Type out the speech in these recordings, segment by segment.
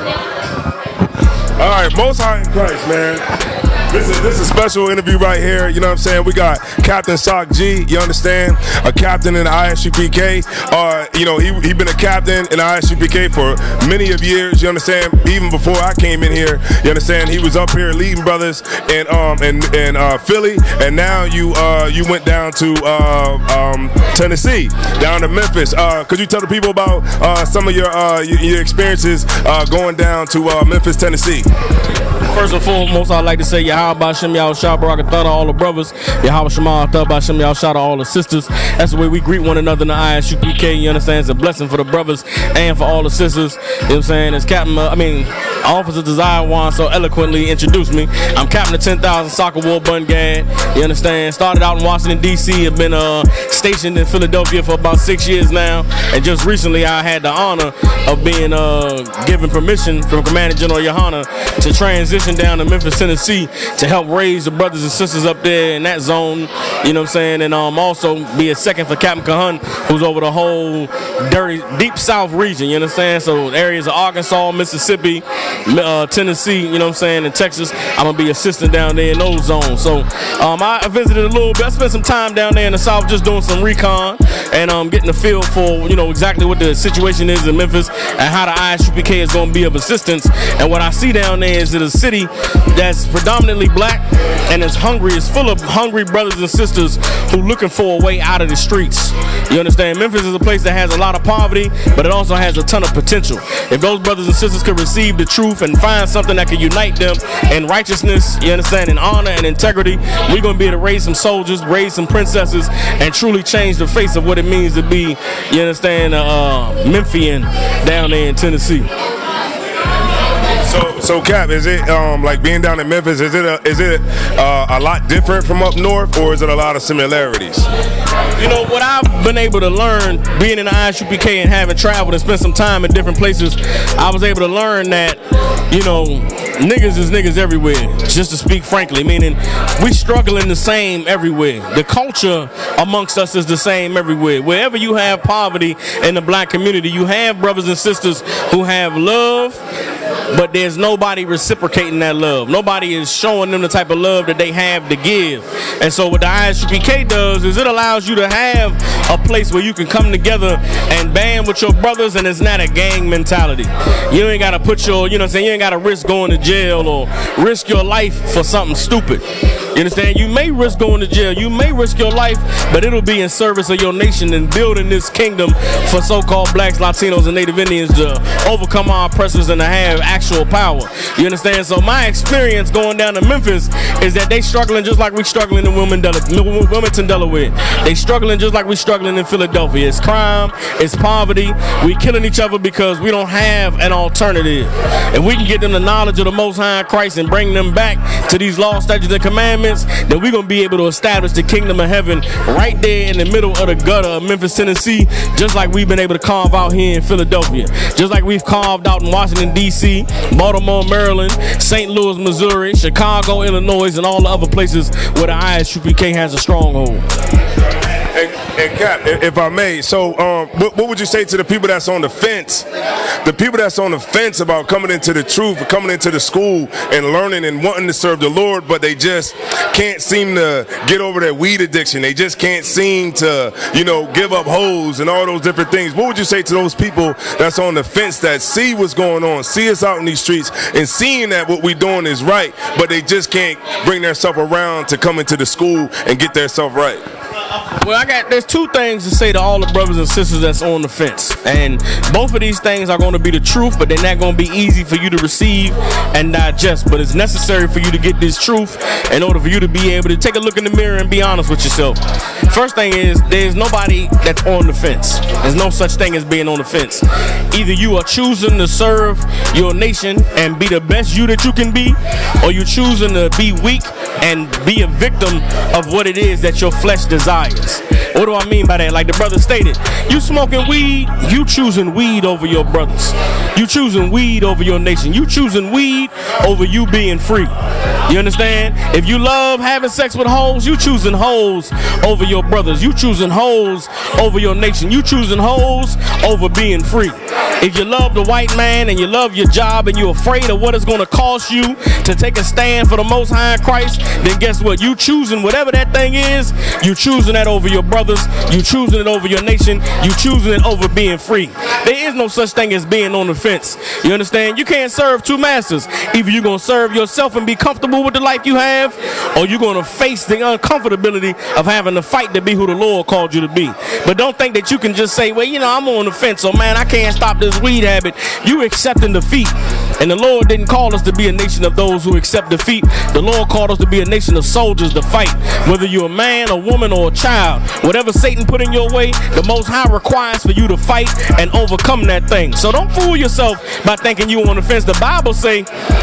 All right, Most High in Christ, man. This is a special interview right here. You know what I'm saying? We got Captain Sock G. You understand? A captain in the ISUPK. He been a captain in the ISUPK for many of years. You understand? Even before I came in here. You understand? He was up here leading brothers in Philly, and now you went down to Tennessee, down to Memphis. Could you tell the people about some of your experiences going down to Memphis, Tennessee? First and foremost, I'd like to say Yahweh Shem Yahushua Barakatah to all the brothers. Yahweh Shema Thabah Shem Yahushua to all the sisters. That's the way we greet one another in the ISUPK. You understand? It's a blessing for the brothers and for all the sisters. You know what I'm saying? As Captain, Officer Desire Wan so eloquently introduced me. I'm Captain of 10,000 Sakawar Bungad. You understand? Started out in Washington, D.C. Have been stationed in Philadelphia for about 6 years now. And just recently, I had the honor of being given permission from Commander General Yohana to transition down to Memphis, Tennessee to help raise the brothers and sisters up there in that zone. You know what I'm saying? And also be a second for Captain Cahan, who's over the whole dirty, deep South region. You understand? So areas of Arkansas, Mississippi, Tennessee, you know what I'm saying, and Texas. I'm going to be assistant down there in those zones. So I visited a little bit. I spent some time down there in the South just doing some recon and getting a feel for, exactly what the situation is in Memphis and how the ISUPK is going to be of assistance. And what I see down there is that a city that's predominantly black and is hungry, is full of hungry brothers and sisters who looking for a way out of the streets. You understand? Memphis is a place that has a lot of poverty, but it also has a ton of potential. If those brothers and sisters could receive the truth and find something that could unite them in righteousness, you understand, in honor and integrity, we're going to be able to raise some soldiers, raise some princesses, and truly change the face of what it means to be, you understand, Memphian down there in Tennessee. So Cap, is it like being down in Memphis? Is it a lot different from up north, or is it a lot of similarities? What I've been able to learn being in the ISUPK and having traveled and spent some time in different places, I was able to learn that niggas is niggas everywhere. Just to speak frankly, meaning we struggling the same everywhere. The culture amongst us is the same everywhere. Wherever you have poverty in the black community, you have brothers and sisters who have love, but there's nobody reciprocating that love. Nobody is showing them the type of love that they have to give. And so what the ISUPK does is it allows you to have a place where you can come together and band with your brothers, and it's not a gang mentality. You ain't got to put your, you ain't got to risk going to jail or risk your life for something stupid. You understand? You may risk going to jail. You may risk your life, but it'll be in service of your nation and building this kingdom for so-called blacks, Latinos, and Native Indians to overcome our oppressors and to have actual power. You understand? So my experience going down to Memphis is that they struggling just like we struggling in Wilmington, Delaware. They struggling just like we struggling in Philadelphia. It's crime. It's poverty. We killing each other because we don't have an alternative. If we can get them the knowledge of the Most High in Christ and bring them back to these laws, statutes, and commandments, then we're going to be able to establish the kingdom of heaven right there in the middle of the gutter of Memphis, Tennessee, just like we've been able to carve out here in Philadelphia, just like we've carved out in Washington, D.C., Baltimore, Maryland, St. Louis, Missouri, Chicago, Illinois, and all the other places where the ISUPK has a stronghold. And Cap, if I may, so what would you say to the people that's on the fence? The people that's on the fence about coming into the truth, coming into the school and learning and wanting to serve the Lord, but they just can't seem to get over their weed addiction. They just can't seem to, give up hoes and all those different things. What would you say to those people that's on the fence that see what's going on, see us out in these streets, and seeing that what we're doing is right, but they just can't bring themselves around to come into the school and get themselves right? Well, there's two things to say to all the brothers and sisters that's on the fence. And both of these things are going to be the truth, but they're not going to be easy for you to receive and digest. But it's necessary for you to get this truth in order for you to be able to take a look in the mirror and be honest with yourself. First thing is, there's nobody that's on the fence. There's no such thing as being on the fence. Either you are choosing to serve your nation and be the best you that you can be, or you're choosing to be weak and be a victim of what it is that your flesh desires. What do I mean by that? Like the brother stated, you smoking weed, you choosing weed over your brothers. You choosing weed over your nation. You choosing weed over you being free. You understand? If you love having sex with hoes, you choosing hoes over your brothers. You choosing hoes over your nation. You choosing hoes over being free. If you love the white man and you love your job and you're afraid of what it's going to cost you to take a stand for the Most High in Christ, then guess what? You choosing whatever that thing is. You choosing that over your brothers. You choosing it over your nation. You choosing it over being free. There is no such thing as being on the fence. You understand? You can't serve two masters. Either you're going to serve yourself and be comfortable with the life you have, or you're going to face the uncomfortability of having to fight to be who the Lord called you to be. But don't think that you can just say, well, you know, I'm on the fence, so man, I can't stop this weed habit. You accepting defeat. And the Lord didn't call us to be a nation of those who accept defeat. The Lord called us to be a nation of soldiers to fight. Whether you're a man, a woman, or a child, whatever Satan put in your way, the Most High requires for you to fight and overcome that thing. So don't fool yourself by thinking you on the fence. The Bible say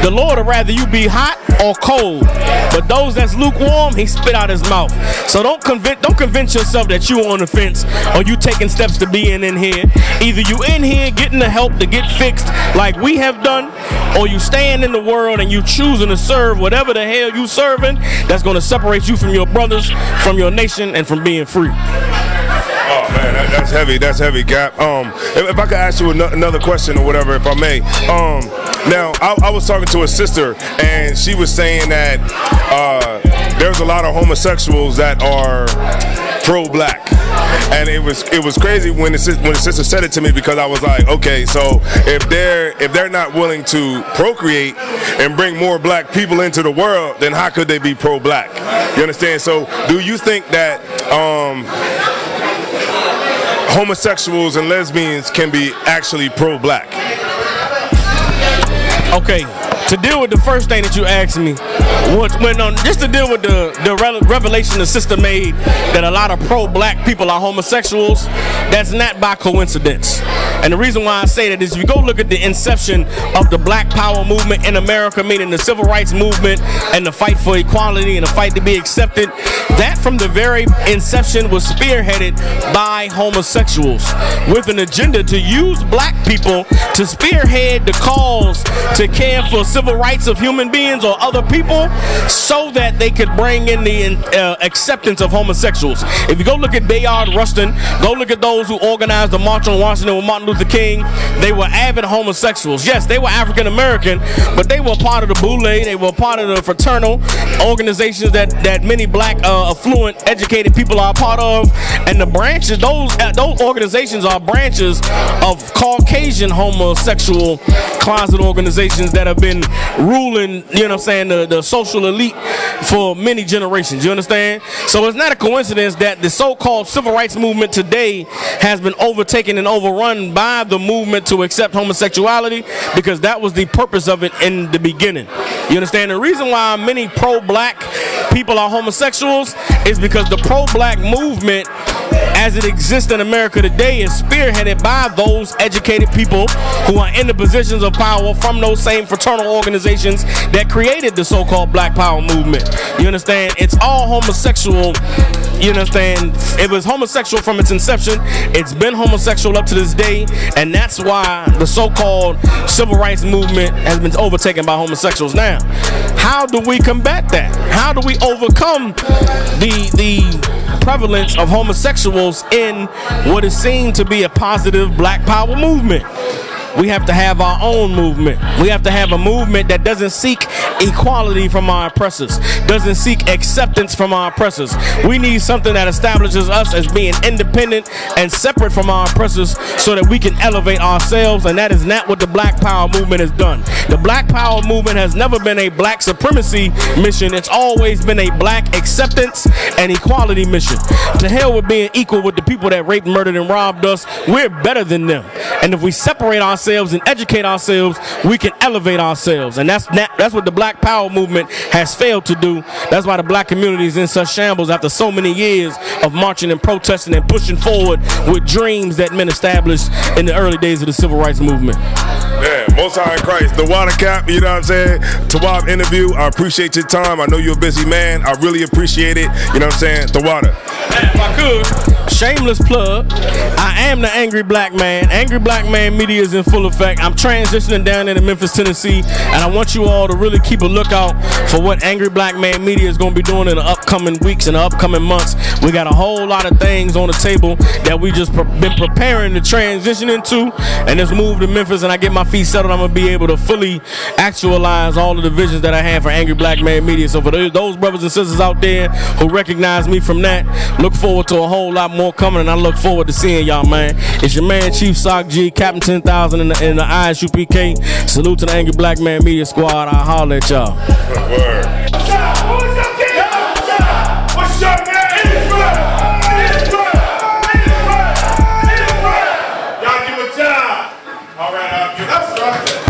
the Lord would rather you be hot or cold. But those that's lukewarm, he spit out his mouth. So don't convince yourself that you on the fence or you taking steps to be in here. Either you in here getting the help to get fixed like we have done, or you staying in the world and you choosing to serve whatever the hell you serving that's going to separate you from your brothers, from your nation, and from being free. Oh man, that's heavy. That's heavy, Gap. If I could ask you another question or whatever, if I may. Now I was talking to a sister and she was saying that there's a lot of homosexuals that are pro-black, and it was crazy when the sister said it to me, because I was like, okay, so if they're not willing to procreate and bring more black people into the world, then how could they be pro-black? You understand? So do you think that homosexuals and lesbians can be actually pro-black? Okay, to deal with the first thing that you asked me, just to deal with the revelation the sister made that a lot of pro-black people are homosexuals, that's not by coincidence. And the reason why I say that is if you go look at the inception of the Black Power movement in America, meaning the civil rights movement and the fight for equality and the fight to be accepted, that from the very inception was spearheaded by homosexuals with an agenda to use black people to spearhead the cause to care for civil rights of human beings or other people so that they could bring in the acceptance of homosexuals. If you go look at Bayard Rustin, go look at those who organized the March on Washington with Martin Luther King, they were avid homosexuals. Yes, they were African American, but they were part of the Boule, they were part of the fraternal organizations that many black affluent educated people are a part of, and the branches, those organizations are branches of Caucasian homosexual closet organizations that have been ruling, you know what I'm saying, the social elite for many generations. You understand? So it's not a coincidence that the so-called civil rights movement today has been overtaken and overrun by the movement to accept homosexuality, because that was the purpose of it in the beginning. You understand? The reason why many pro-black people are homosexuals is because the pro-black movement as it exists in America today is spearheaded by those educated people who are in the positions of power from those same fraternal organizations that created the so-called Black Power movement. You understand? It's all homosexual. You understand? It was homosexual from its inception. It's been homosexual up to this day, and that's why the so-called civil rights movement has been overtaken by homosexuals. Now, how do we combat that? How do we overcome the prevalence of homosexuals in what is seen to be a positive Black Power movement? We have to have our own movement. We have to have a movement that doesn't seek equality from our oppressors, doesn't seek acceptance from our oppressors. We need something that establishes us as being independent and separate from our oppressors so that we can elevate ourselves, and that is not what the Black Power movement has done. The Black Power movement has never been a black supremacy mission. It's always been a black acceptance and equality mission. To hell with being equal with the people that raped, murdered, and robbed us. We're better than them. And if we separate ourselves and educate ourselves, we can elevate ourselves. And that's what the Black Power movement has failed to do. That's why the black community is in such shambles after so many years of marching and protesting and pushing forward with dreams that men established in the early days of the civil rights movement. Yeah, Most High in Christ. The Water Cap, you know what I'm saying? Tawab interview. I appreciate your time. I know you're a busy man. I really appreciate it. You know what I'm saying? The Water. If I could, shameless plug. I am the Angry Black Man. Angry Black Man Media is in full effect. I'm transitioning down into Memphis, Tennessee, and I want you all to really keep a lookout for what Angry Black Man Media is going to be doing in the upcoming weeks and the upcoming months. We got a whole lot of things on the table that we just been preparing to transition into, and this move to Memphis and I get my feet settled, I'm going to be able to fully actualize all of the visions that I have for Angry Black Man Media. So for those brothers and sisters out there who recognize me from that, look forward to a whole lot more coming, and I look forward to seeing y'all, man. It's your man Chief Sock G, Captain 10,000 in the ISUPK. Salute to the Angry Black Man Media Squad. I'll holler at y'all. Word. What's your name? Y'all give a job. All right, I'll give a job.